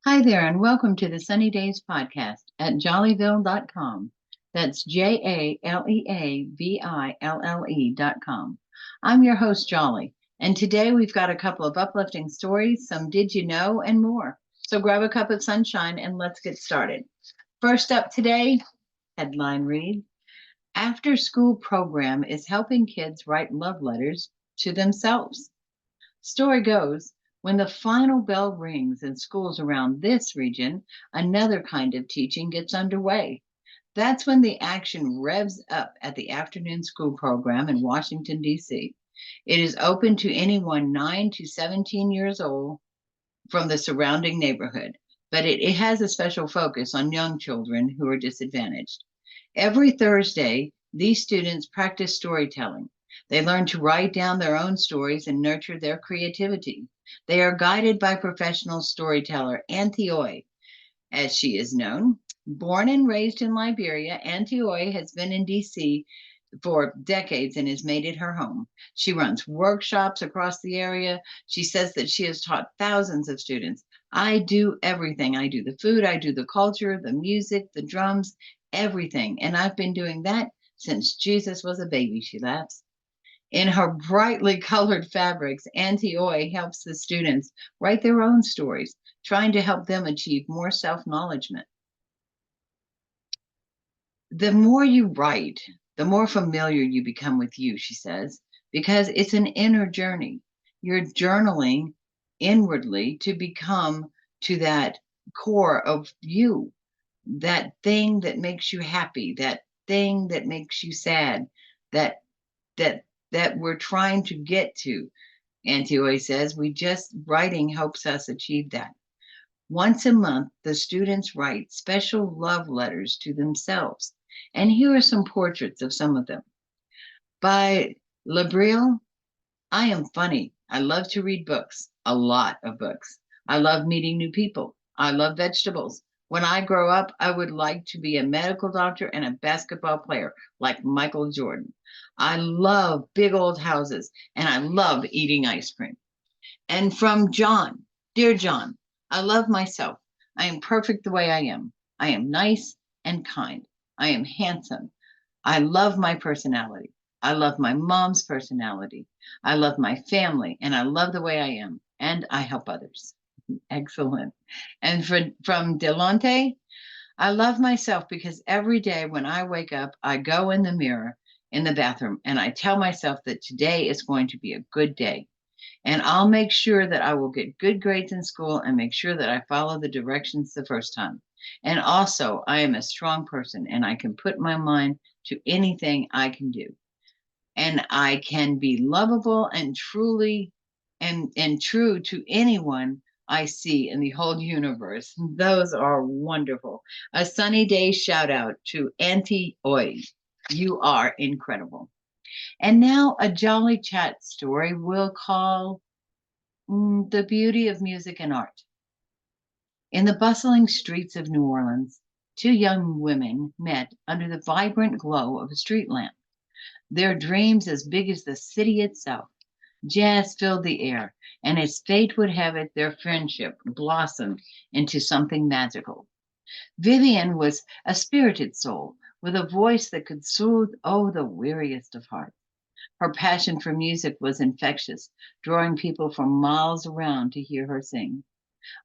Hi there, and welcome to the Sunny Days podcast at jollyville.com. That's JALEAVILLE.com. I'm your host, Jolly, and today we've got a couple of uplifting stories, some did you know, and more. So grab a cup of sunshine and let's get started. First up today, headline read After School Program is helping kids write love letters to themselves. Story goes, when the final bell rings in schools around this region, another kind of teaching gets underway. That's when the action revs up at the afternoon school program in Washington, D.C. It is open to anyone 9 to 17 years old from the surrounding neighborhood, but it has a special focus on young children who are disadvantaged. Every Thursday, these students practice storytelling. They learn to write down their own stories and nurture their creativity. They are guided by professional storyteller Antioy, as she is known. Born and raised in Liberia, Antioy has been in DC for decades and has made it her home. She runs workshops across the area. She says that she has taught thousands of students. I do everything. I do the food, I do the culture, the music, the drums, everything. And I've been doing that since Jesus was a baby, she laughs. In her brightly colored fabrics, Auntie Oi helps the students write their own stories, trying to help them achieve more self-knowledgement. The more you write, the more familiar you become with you, she says, because it's an inner journey. You're journaling inwardly to become to that core of you, that thing that makes you happy, that thing that makes you sad, that that that we're trying to get to. Antioy says we just writing helps us achieve that. Once a month, the students write special love letters to themselves. And here are some portraits of some of them. By Labrille, I am funny. I love to read books, a lot of books. I love meeting new people. I love vegetables. When I grow up, I would like to be a medical doctor and a basketball player like Michael Jordan. I love big old houses and I love eating ice cream. And from John, dear John, I love myself. I am perfect the way I am. I am nice and kind. I am handsome. I love my personality. I love my mom's personality. I love my family and I love the way I am. And I help others. Excellent. And from Delonte, I love myself because every day when I wake up, I go in the mirror in the bathroom and I tell myself that today is going to be a good day. And I'll make sure that I will get good grades in school and make sure that I follow the directions the first time. And also, I am a strong person and I can put my mind to anything I can do. And I can be lovable and truly and true to anyone I see in the whole universe. Those are wonderful. A sunny day shout out to Auntie Oi. You are incredible. And now a jolly chat story we'll call The Beauty of Music and Art. In the bustling streets of New Orleans, two young women met under the vibrant glow of a street lamp. Their dreams as big as the city itself. Jazz filled the air, and as fate would have it, their friendship blossomed into something magical. Vivian was a spirited soul with a voice that could soothe, the weariest of hearts. Her passion for music was infectious, drawing people from miles around to hear her sing.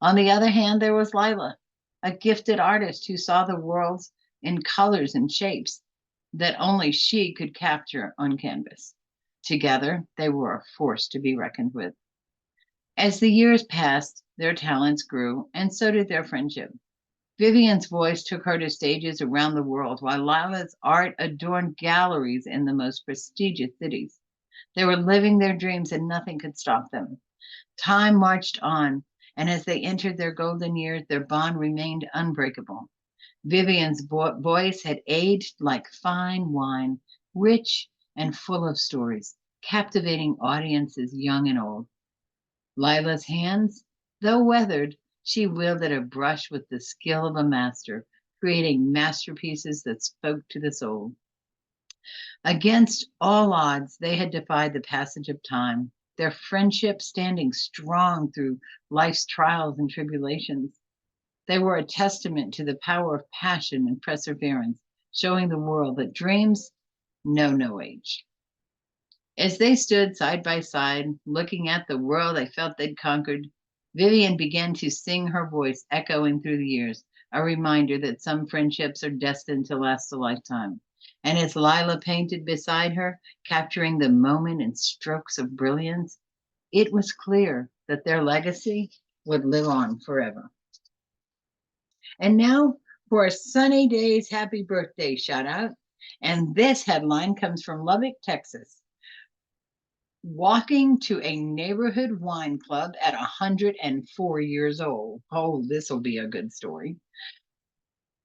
On the other hand, there was Lila, a gifted artist who saw the world in colors and shapes that only she could capture on canvas. Together, they were a force to be reckoned with. As the years passed, their talents grew, and so did their friendship. Vivian's voice took her to stages around the world, while Lila's art adorned galleries in the most prestigious cities. They were living their dreams, and nothing could stop them. Time marched on, and as they entered their golden years, their bond remained unbreakable. Vivian's voice had aged like fine wine, rich and full of stories, captivating audiences young and old. Lila's hands, though weathered, she wielded a brush with the skill of a master, creating masterpieces that spoke to the soul. Against all odds, they had defied the passage of time, their friendship standing strong through life's trials and tribulations. They were a testament to the power of passion and perseverance, showing the world that dreams know no age. As they stood side by side, looking at the world they felt they'd conquered, Vivian began to sing, her voice echoing through the years, a reminder that some friendships are destined to last a lifetime. And as Lila painted beside her, capturing the moment in strokes of brilliance, it was clear that their legacy would live on forever. And now for a sunny Daze happy birthday shout out. And this headline comes from Lubbock, Texas. Walking to a neighborhood wine club at 104 years old. Oh, this will be a good story.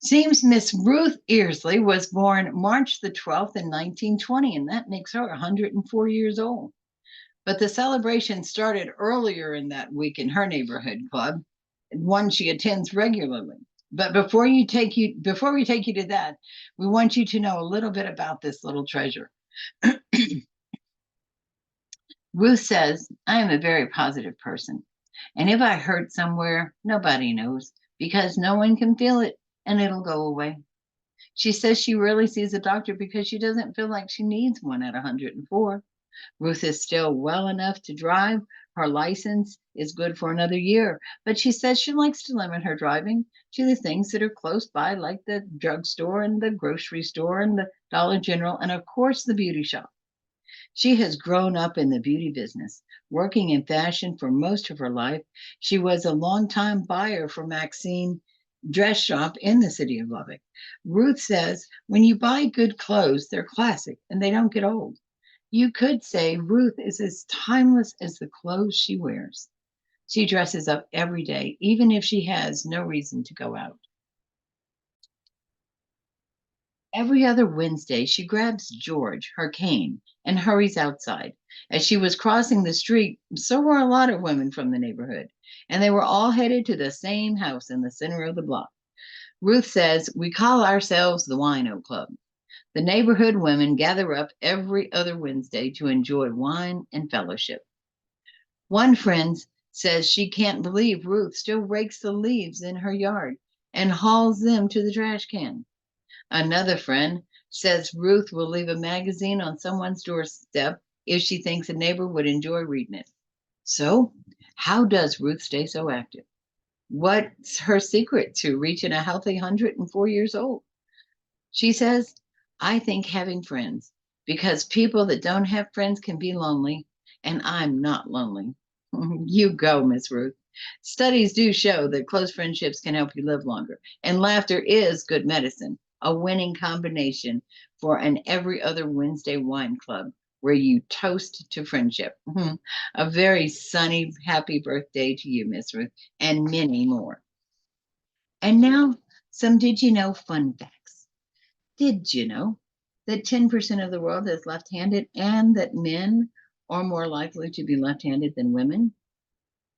Seems Miss Ruth Earsley was born March the 12th in 1920, and that makes her 104 years old. But the celebration started earlier in that week in her neighborhood club, one she attends regularly. But before we take you to that, we want you to know a little bit about this little treasure. Ruth says, I am a very positive person. And if I hurt somewhere, nobody knows because no one can feel it and it'll go away. She says she rarely sees a doctor because she doesn't feel like she needs one at 104. Ruth is still well enough to drive. Her license is good for another year, but she says she likes to limit her driving to the things that are close by, like the drugstore and the grocery store and the Dollar General, and of course, the beauty shop. She has grown up in the beauty business, working in fashion for most of her life. She was a longtime buyer for Maxine dress shop in the city of Lubbock. Ruth says, when you buy good clothes, they're classic and they don't get old. You could say Ruth is as timeless as the clothes she wears. She dresses up every day, even if she has no reason to go out. Every other Wednesday, she grabs George, her cane, and hurries outside. As she was crossing the street, so were a lot of women from the neighborhood, and they were all headed to the same house in the center of the block. Ruth says, we call ourselves the Wino Club. The neighborhood women gather up every other Wednesday to enjoy wine and fellowship. One friend says she can't believe Ruth still rakes the leaves in her yard and hauls them to the trash can. Another friend says Ruth will leave a magazine on someone's doorstep if she thinks a neighbor would enjoy reading it. So, how does Ruth stay so active? What's her secret to reaching a healthy 104 years old? She says, I think having friends, because people that don't have friends can be lonely, and I'm not lonely. You go, Miss Ruth. Studies do show that close friendships can help you live longer, and laughter is good medicine, a winning combination for an every other Wednesday wine club where you toast to friendship. A very sunny, happy birthday to you, Miss Ruth, and many more. And now, some did you know fun facts. Did you know that 10% of the world is left handed and that men are more likely to be left handed than women?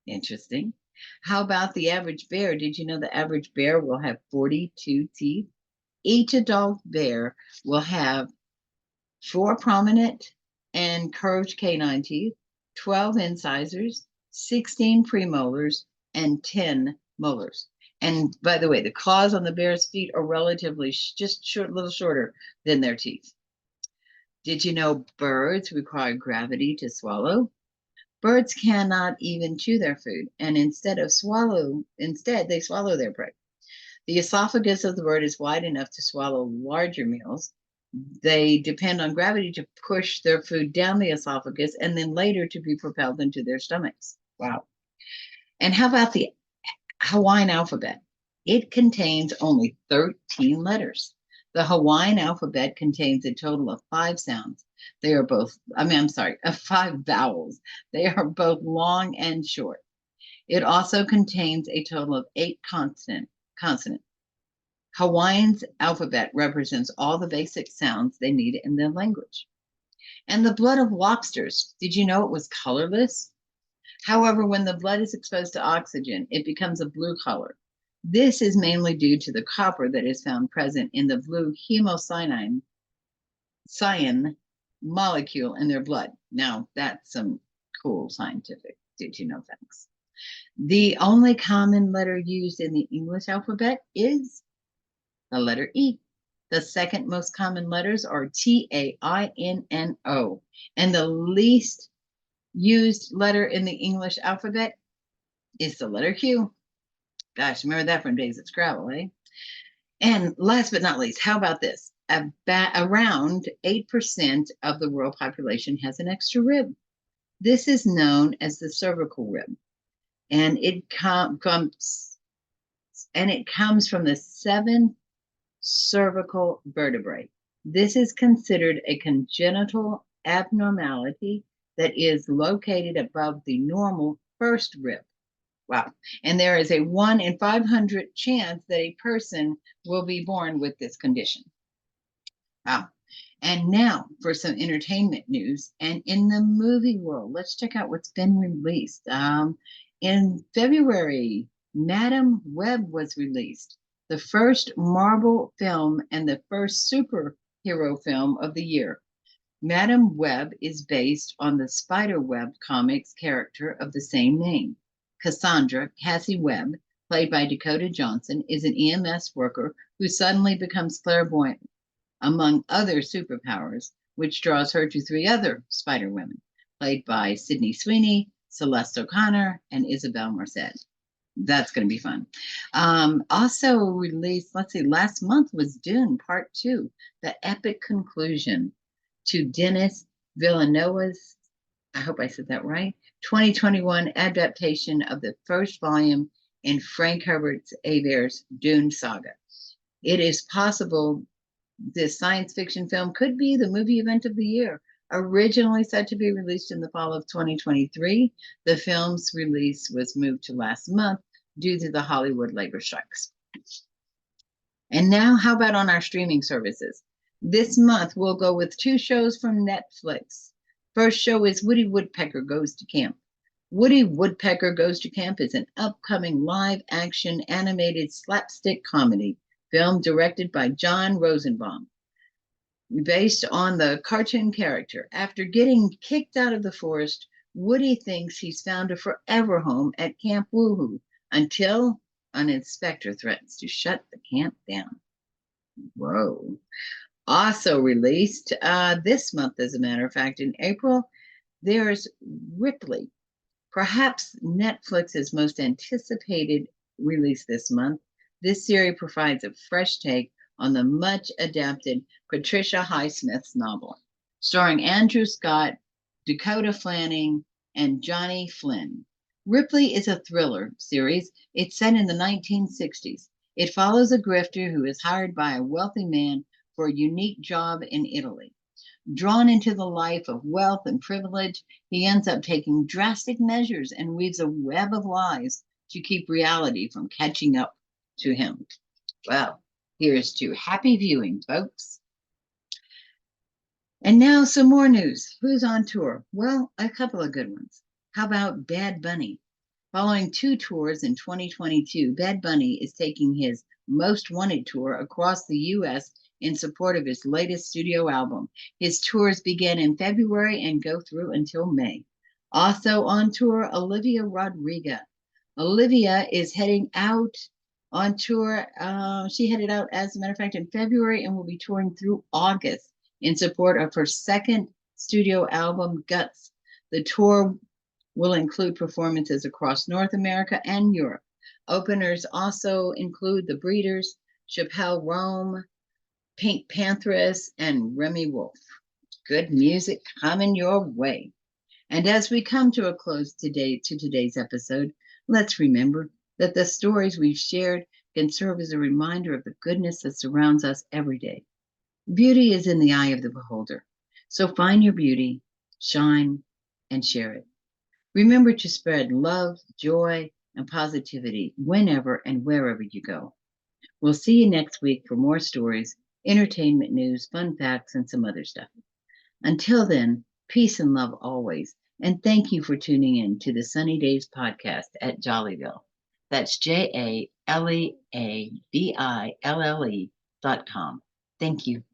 Interesting. How about the average bear? Did you know the average bear will have 42 teeth? Each adult bear will have 4 prominent and curved canine teeth, 12 incisors, 16 premolars, and 10 molars. And by the way, the claws on the bear's feet are relatively just short, a little shorter than their teeth. Did you know birds require gravity to swallow? Birds cannot even chew their food, and instead they swallow their prey. The esophagus of the bird is wide enough to swallow larger meals. They depend on gravity to push their food down the esophagus and then later to be propelled into their stomachs. Wow. And how about the Hawaiian alphabet? It contains only 13 letters. The Hawaiian alphabet contains a total of 5 sounds. They are both, I'm 5 vowels. They are both long and short. It also contains a total of 8 consonants. Hawaiian's alphabet represents all the basic sounds they need in their language. And the blood of lobsters, did you know it was colorless? However, when the blood is exposed to oxygen, it becomes a blue color. This is mainly due to the copper that is found present in the blue hemocyanin molecule in their blood. Now, that's some cool scientific, did you know, facts. The only common letter used in the English alphabet is the letter E. The second most common letters are Tainno. And the least used letter in the English alphabet is the letter Q. Gosh, remember that from Days at Scrabble, eh? And last but not least, how about this? Around 8% of the world population has an extra rib. This is known as the cervical rib, and it comes from the seventh cervical vertebrae. This is considered a congenital abnormality that is located above the normal first rib. Wow. And there is a 1 in 500 chance that a person will be born with this condition. Wow. And now for some entertainment news. And in the movie world, let's check out what's been released. In February, Madam Web was released, the first Marvel film and the first superhero film of the year. Madam Web is based on the Spiderweb comics character of the same name. Cassandra, Cassie Webb, played by Dakota Johnson, is an EMS worker who suddenly becomes clairvoyant, among other superpowers, which draws her to three other Spider Women, played by Sydney Sweeney, Celeste O'Connor, and Isabel Merced. That's going to be fun. Also released, last month was Dune Part 2, the epic conclusion to Denis Villeneuve's, I hope I said that right, 2021 adaptation of the first volume in Frank Herbert Aver's Dune saga. It is possible this science fiction film could be the movie event of the year. Originally set to be released in the fall of 2023, the film's release was moved to last month due to the Hollywood labor strikes. And now, how about on our streaming services? This month, we'll go with 2 shows from Netflix. First show is Woody Woodpecker Goes to Camp. Woody Woodpecker Goes to Camp is an upcoming live-action animated slapstick comedy film directed by John Rosenbaum, based on the cartoon character. After getting kicked out of the forest, Woody thinks he's found a forever home at Camp Woohoo until an inspector threatens to shut the camp down. Whoa. Also released this month, as a matter of fact, in April, there's Ripley, perhaps Netflix's most anticipated release this month. This series provides a fresh take on the much adapted Patricia Highsmith's novel, starring Andrew Scott, Dakota Fanning, and Johnny Flynn. Ripley is a thriller series. It's set in the 1960s. It follows a grifter who is hired by a wealthy man for a unique job in Italy. Drawn into the life of wealth and privilege, he ends up taking drastic measures and weaves a web of lies to keep reality from catching up to him. Well, here's to happy viewing, folks. And now some more news. Who's on tour? Well, a couple of good ones. How about Bad Bunny? Following 2 tours in 2022, Bad Bunny is taking his Most Wanted tour across the U.S. in support of his latest studio album. His tours begin in February and go through until May. Also on tour, Olivia Rodrigo. Olivia is heading out on tour. She headed out, as a matter of fact, in February and will be touring through August in support of her second studio album, Guts. The tour will include performances across North America and Europe. Openers also include The Breeders, Chappelle Rome, Pink Pantheress, and Remy Wolf. Good music coming your way. And as we come to a close today's episode, let's remember that the stories we've shared can serve as a reminder of the goodness that surrounds us every day. Beauty is in the eye of the beholder. So find your beauty, shine, and share it. Remember to spread love, joy, and positivity whenever and wherever you go. We'll see you next week for more stories, entertainment news, fun facts, and some other stuff. Until then, peace and love always. And thank you for tuning in to the Sunny Days podcast at Jollyville. That's JALEADILLE.com. Thank you.